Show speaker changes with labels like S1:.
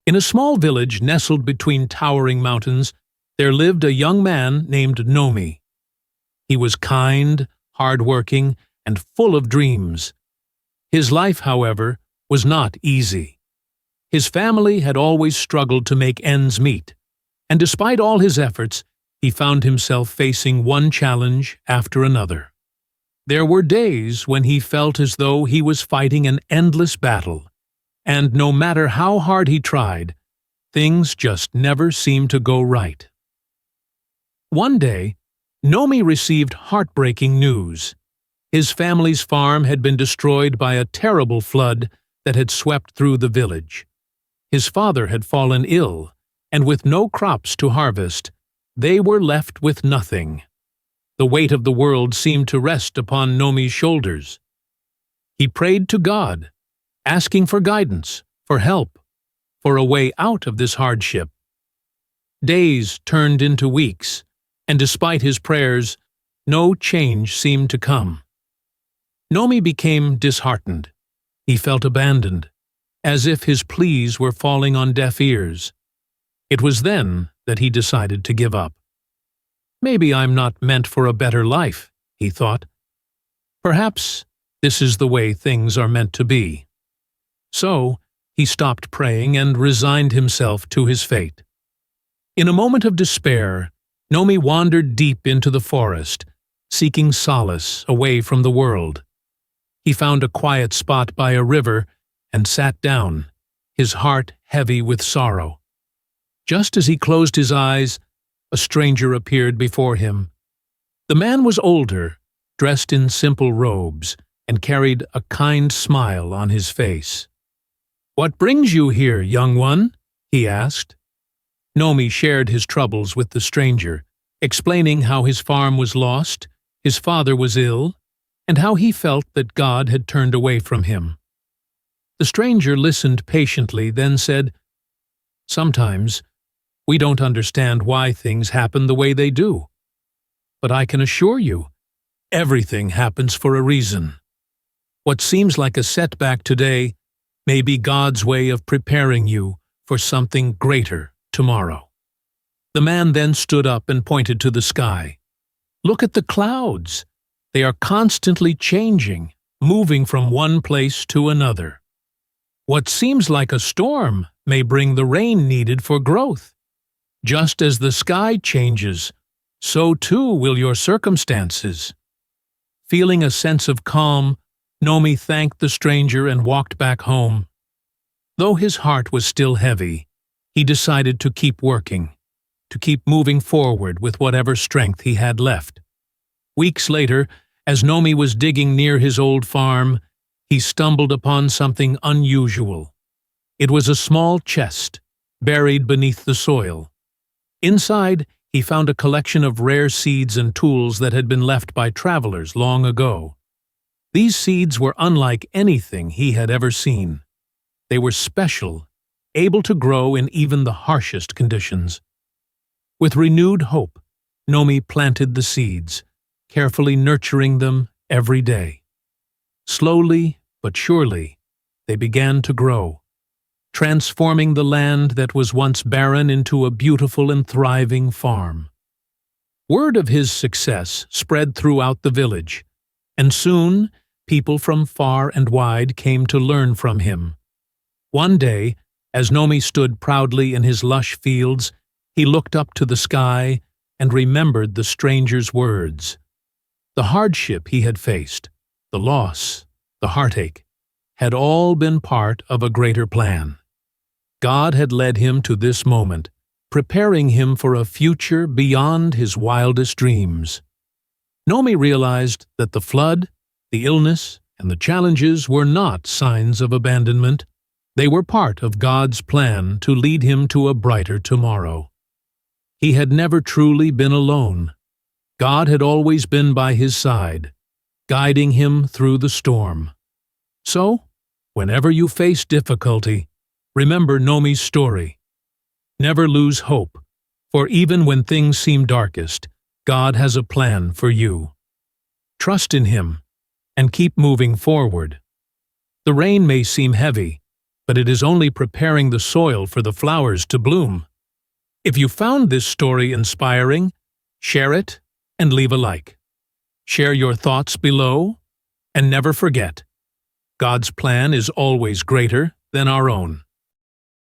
S1: In a small village nestled between towering mountains, there lived a young man named Nomi. He was kind, hard-working, and full of dreams. His life, however, was not easy. His family had always struggled to make ends meet, and despite all his efforts, he found himself facing one challenge after another. There were days when he felt as though he was fighting an endless battle, and no matter how hard he tried, things just never seemed to go right. One day, Nomi received heartbreaking news. His family's farm had been destroyed by a terrible flood that had swept through the village. His father had fallen ill, and with no crops to harvest, they were left with nothing. The weight of the world seemed to rest upon Nomi's shoulders. He prayed to God, asking for guidance, for help, for a way out of this hardship. Days turned into weeks, and despite his prayers, no change seemed to come. Nomi became disheartened. He felt abandoned, as if his pleas were falling on deaf ears. It was then that he decided to give up. Maybe I'm not meant for a better life, he thought. Perhaps this is the way things are meant to be. So, he stopped praying and resigned himself to his fate. In a moment of despair, Nomi wandered deep into the forest, seeking solace away from the world. He found a quiet spot by a river and sat down, his heart heavy with sorrow. Just as he closed his eyes, a stranger appeared before him. The man was older, dressed in simple robes, and carried a kind smile on his face. "What brings you here, young one?" he asked. Nomi shared his troubles with the stranger, explaining how his farm was lost, his father was ill, and how he felt that God had turned away from him. The stranger listened patiently, then said, "Sometimes we don't understand why things happen the way they do. But I can assure you, everything happens for a reason. What seems like a setback today may be God's way of preparing you for something greater tomorrow." The man then stood up and pointed to the sky. "Look at the clouds. They are constantly changing, moving from one place to another. What seems like a storm may bring the rain needed for growth. Just as the sky changes, so too will your circumstances." Feeling a sense of calm, Nomi thanked the stranger and walked back home. Though his heart was still heavy, he decided to keep working, to keep moving forward with whatever strength he had left. Weeks later, as Nomi was digging near his old farm, he stumbled upon something unusual. It was a small chest, buried beneath the soil. Inside, he found a collection of rare seeds and tools that had been left by travelers long ago. These seeds were unlike anything he had ever seen. They were special, able to grow in even the harshest conditions. With renewed hope, Nomi planted the seeds, carefully nurturing them every day. Slowly but surely, they began to grow, transforming the land that was once barren into a beautiful and thriving farm. Word of his success spread throughout the village, and soon people from far and wide came to learn from him. One day, as Nomi stood proudly in his lush fields, he looked up to the sky and remembered the stranger's words. The hardship he had faced, the loss, the heartache, had all been part of a greater plan. God had led him to this moment, preparing him for a future beyond his wildest dreams. Nomi realized that the flood, the illness, and the challenges were not signs of abandonment. They were part of God's plan to lead him to a brighter tomorrow. He had never truly been alone. God had always been by his side, guiding him through the storm. So, whenever you face difficulty, remember Nomi's story. Never lose hope, for even when things seem darkest, God has a plan for you. Trust in Him and keep moving forward. The rain may seem heavy, but it is only preparing the soil for the flowers to bloom. If you found this story inspiring, share it and leave a like. Share your thoughts below, and never forget, God's plan is always greater than our own.